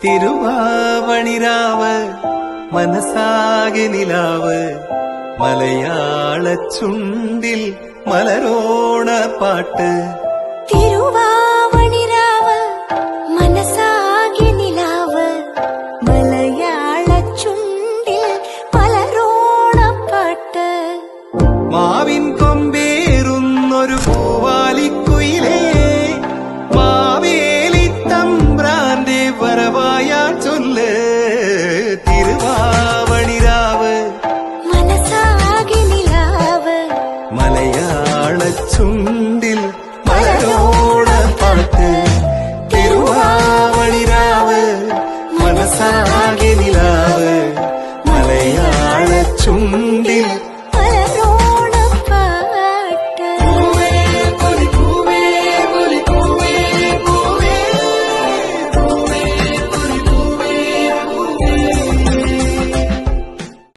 തിരുവാവണിരാവ് മനസാകെ നിലാവ് മലയാള ചുണ്ടിൽ മലരോണ പാട്ട്. തിരുവാവണിരാവ് മനസാകെ നിലാവ് മലയാള ചുണ്ടിൽ മലരോണപ്പാട്ട്. മാവിൻ കൊമ്പേറുന്നൊരു പൂവാലിക്കുയിലേ മാവേലി തമ്പ്രാന്റെ വരവായ